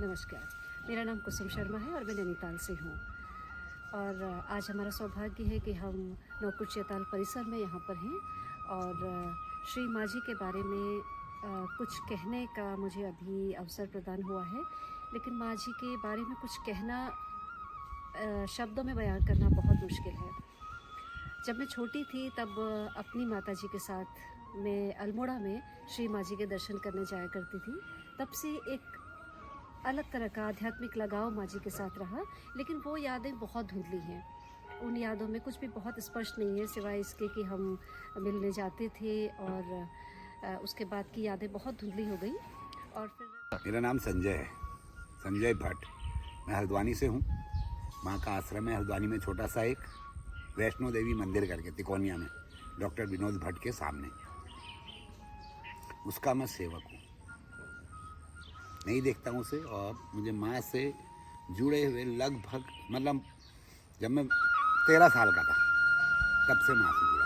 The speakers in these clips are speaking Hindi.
नमस्कार, मेरा नाम कुसुम शर्मा है और मैं नैनीताल से हूँ। और आज हमारा सौभाग्य है कि हम नौकुड़ चैताल परिसर में यहाँ पर हैं और श्री माँ जी के बारे में कुछ कहने का मुझे अभी अवसर प्रदान हुआ है। लेकिन माँ जी के बारे में कुछ कहना शब्दों में बयान करना बहुत मुश्किल है। जब मैं छोटी थी तब अपनी माता जी के साथ मैं अल्मोड़ा में श्री माँ जी के दर्शन करने जाया करती थी। तब से एक अलग तरह का आध्यात्मिक लगाव माँ जी के साथ रहा, लेकिन वो यादें बहुत धुंधली हैं। उन यादों में कुछ भी बहुत स्पष्ट नहीं है सिवाय इसके कि हम मिलने जाते थे और उसके बाद की यादें बहुत धुंधली हो गई। और फिर मेरा नाम संजय है, संजय भट्ट। मैं हल्द्वानी से हूँ। माँ का आश्रम है हल्द्वानी में, छोटा सा एक वैष्णो देवी मंदिर करके तिकोनिया में, डॉक्टर विनोद भट्ट के सामने। उसका मैं सेवक हूँ, नहीं देखता हूँ उसे। और मुझे माँ से जुड़े हुए लगभग मतलब जब मैं 13 साल का था तब से माँ से जुड़ा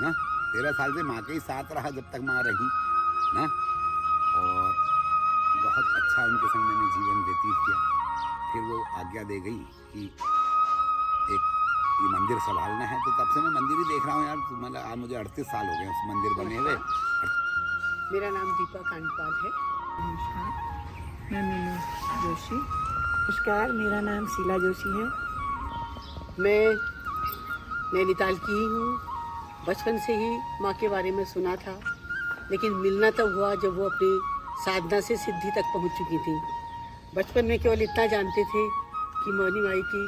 ना। 13 साल से माँ के ही साथ रहा जब तक माँ रही ना। और बहुत अच्छा उनके संग मैंने जीवन व्यतीत किया। फिर वो आज्ञा दे गई कि एक ये मंदिर संभालना है, तो तब से मैं मंदिर ही देख रहा हूँ यार। मतलब आज मुझे 38 साल हो गए उस मंदिर बने हुए। मेरा नाम दीपा कांडपाल है। नमस्कार, मैं मीनू जोशी। नमस्कार, मेरा नाम शीला जोशी है। मैं नैनीताल की ही हूँ। बचपन से ही माँ के बारे में सुना था, लेकिन मिलना तब हुआ जब वो अपनी साधना से सिद्धि तक पहुँच चुकी थी। बचपन में केवल इतना जानते थे कि मौनी माई की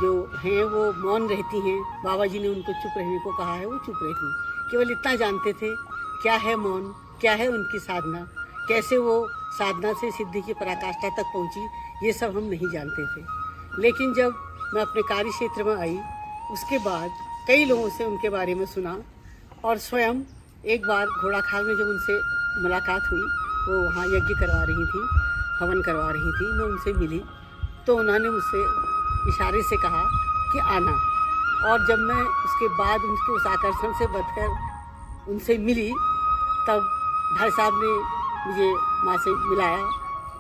जो हैं वो मौन रहती हैं। बाबा जी ने उनको चुप रहने को कहा है, वो चुप रहती। केवल इतना जानते थे क्या है मौन, क्या है उनकी साधना, कैसे वो साधना से सिद्धि की पराकाष्ठा तक पहुंची, ये सब हम नहीं जानते थे। लेकिन जब मैं अपने कार्य क्षेत्र में आई, उसके बाद कई लोगों से उनके बारे में सुना। और स्वयं एक बार घोड़ाखाल में जब उनसे मुलाकात हुई, वो वहाँ यज्ञ करवा रही थी, हवन करवा रही थी, मैं उनसे मिली तो उन्होंने मुझसे इशारे से कहा कि आना। और जब मैं उसके बाद उनके उस आकर्षण से बचकर उनसे मिली, तब भाई साहब ने मुझे माँ से मिलाया।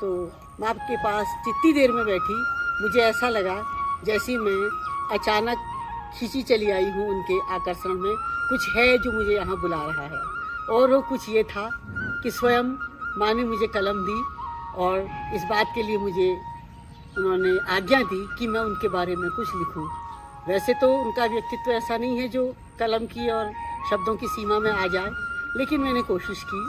तो माँ के पास जितनी देर में बैठी, मुझे ऐसा लगा जैसे मैं अचानक खींची चली आई हूँ उनके आकर्षण में। कुछ है जो मुझे यहाँ बुला रहा है। और वो कुछ ये था कि स्वयं माँ ने मुझे कलम दी और इस बात के लिए मुझे उन्होंने आज्ञा दी कि मैं उनके बारे में कुछ लिखूं। वैसे तो उनका व्यक्तित्व ऐसा नहीं है जो कलम की और शब्दों की सीमा में आ जाए, लेकिन मैंने कोशिश की।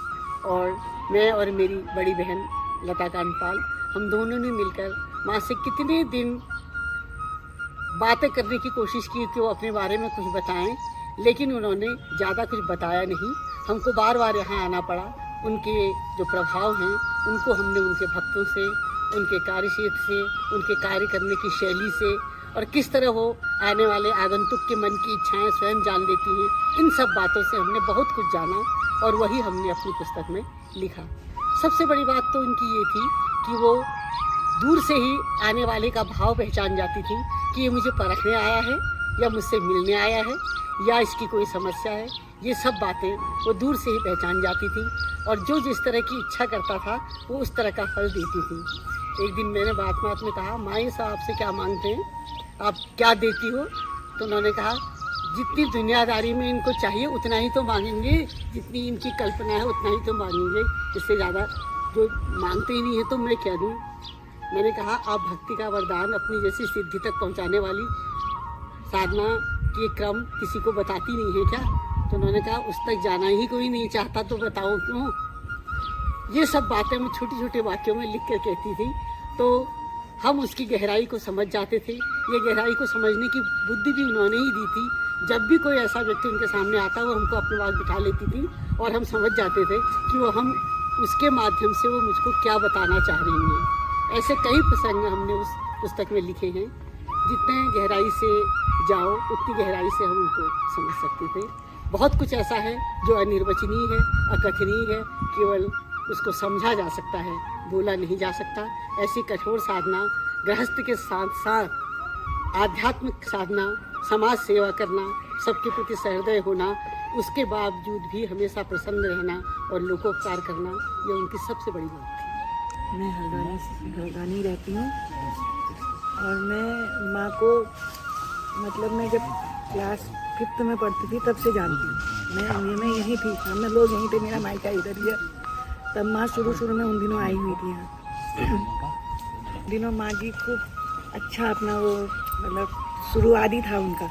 और मैं और मेरी बड़ी बहन लता कांडपाल, हम दोनों ने मिलकर माँ से कितने दिन बातें करने की कोशिश की कि वो अपने बारे में कुछ बताएं, लेकिन उन्होंने ज़्यादा कुछ बताया नहीं। हमको बार बार यहाँ आना पड़ा। उनके जो प्रभाव हैं उनको हमने उनके भक्तों से, उनके कार्य क्षेत्र से, उनके कार्य करने की शैली से, और किस तरह वो आने वाले आगंतुक के मन की इच्छाएं स्वयं जान लेती हैं, इन सब बातों से हमने बहुत कुछ जाना और वही हमने अपनी पुस्तक में लिखा। सबसे बड़ी बात तो उनकी ये थी कि वो दूर से ही आने वाले का भाव पहचान जाती थी कि ये मुझे परखने आया है या मुझसे मिलने आया है या इसकी कोई समस्या है। ये सब बातें वो दूर से ही पहचान जाती थी और जो जिस तरह की इच्छा करता था वो उस तरह का फल देती थी। एक दिन मैंने बात में कहा, माँ साहब आपसे क्या मांगते हैं, आप क्या देती हो? तो उन्होंने कहा जितनी दुनियादारी में इनको चाहिए उतना ही तो मांगेंगे, जितनी इनकी कल्पना है उतना ही तो मांगेंगे, इससे ज़्यादा जो मांगते ही नहीं है तो मैं क्या दूँ। मैंने कहा आप भक्ति का वरदान अपनी जैसी सिद्धि तक पहुंचाने वाली साधना के क्रम किसी को बताती नहीं है क्या? तो उन्होंने कहा उस तक जाना ही कोई नहीं चाहता तो बताओ क्यों। ये सब बातें मैं छोटे छोटे वाक्यों में लिख कर कहती थी, तो हम उसकी गहराई को समझ जाते थे। ये गहराई को समझने की बुद्धि भी उन्होंने ही दी थी। जब भी कोई ऐसा व्यक्ति उनके सामने आता वो हमको अपने पास बिठा लेती थी और हम समझ जाते थे कि वो हम उसके माध्यम से वो मुझको क्या बताना चाह रही हैं। ऐसे कई प्रसंग हमने उस पुस्तक में लिखे हैं। जितने गहराई से जाओ उतनी गहराई से हम उनको समझ सकते थे। बहुत कुछ ऐसा है जो अनिर्वचनीय है, अकथनीय है, केवल उसको समझा जा सकता है, बोला नहीं जा सकता। ऐसी कठोर साधना, गृहस्थ के साथ साथ आध्यात्मिक साधना, समाज सेवा करना, सबके प्रति सहृदय होना, उसके बावजूद भी हमेशा प्रसन्न रहना और लोकोपकार करना, ये उनकी सबसे बड़ी बात थी। मैं हल्द्वानी रहती हूँ और मैं माँ को मतलब मैं जब क्लास 5th में पढ़ती थी तब से जानती हूँ। मैं यहीं थी, हम लोग यहीं थे, मेरा मायका इधर ही है। तब माँ शुरू में उन दिनों आई हुई थी यहाँ। दिनों माँ जी खूब अच्छा अपना वो मतलब शुरुआती था उनका।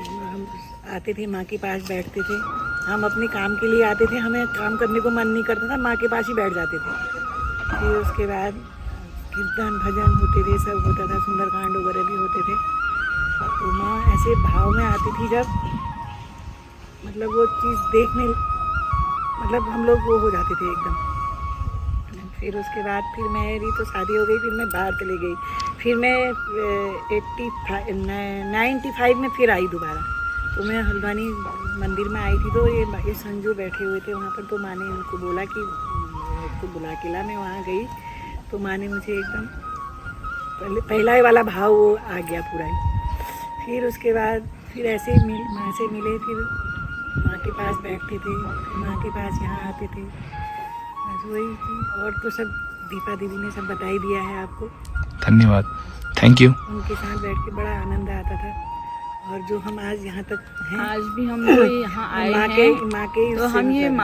हम आते थे माँ के पास बैठते थे, हम अपने काम के लिए आते थे, हमें काम करने को मन नहीं करता था, माँ के पास ही बैठ जाते थे। फिर उसके बाद कीर्तन भजन होते थे, सब होता था, सुंदरकांड वगैरह भी होते थे। तो माँ ऐसे भाव में आती थी जब मतलब वो चीज़ देखने मतलब हम लोग वो हो जाते थे एकदम। फिर उसके बाद फिर मेरी तो शादी हो गई, फिर मैं बाहर चली गई। फिर मैं 95 में फिर आई दोबारा। तो मैं हल्द्वानी मंदिर में आई थी, तो ये संजू बैठे हुए थे वहाँ पर। तो माँ ने उनको बोला कि तो बुला के ला। मैं वहाँ गई तो माँ ने मुझे एकदम पहला वाला भाव वो आ गया पूरा ही। फिर उसके बाद फिर ऐसे माँ से मिले, फिर माँ के पास बैठते थे, माँ के पास यहाँ आते थे, बस वही थी। और तो सब दीपा दीदी ने सब बता ही दिया है आपको। धन्यवाद, थैंक यू। उनके साथ बैठ के बड़ा आनंद आता था। और जो हम आज यहाँ तक हैं, आज भी हम जो यहाँ आए माँ हैं के तो इससे हम ये मतलब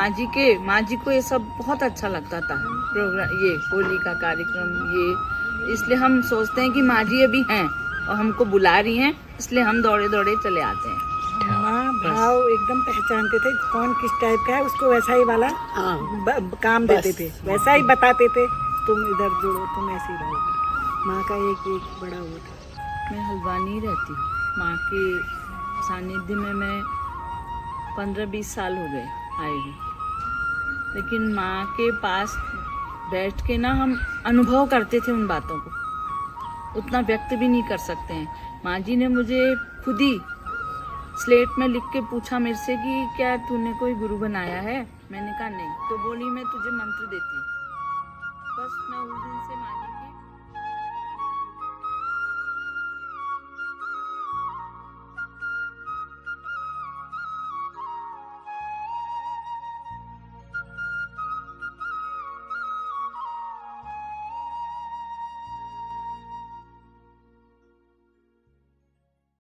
माँ जी को ये सब बहुत अच्छा लगता था प्रोग्राम, ये होली का कार्यक्रम, ये इसलिए हम सोचते हैं कि माँ जी अभी हैं और हमको बुला रही हैं, इसलिए हम दौड़े दौड़े चले आते हैं। माँ भाव एकदम पहचानते थे, कौन किस टाइप का है उसको वैसा ही वाला काम देते थे, वैसा ही बताते थे, तुम इधर जुड़ो, तुम ऐसे ही रहो। माँ का एक बड़ा वो था। मैं हल्द्वानी रहती हूँ, माँ के सानिध्य में मैं 15-20 साल हो गए आए हुए। लेकिन माँ के पास बैठ के ना हम अनुभव करते थे उन बातों को, उतना व्यक्त भी नहीं कर सकते हैं। माँ जी ने मुझे खुद ही स्लेट में लिख के पूछा मेरे से कि क्या तूने कोई गुरु बनाया है? मैंने कहा नहीं। तो बोली मैं तुझे मंत्र देती हूँ। बस मैं उस दिन से माँ जी की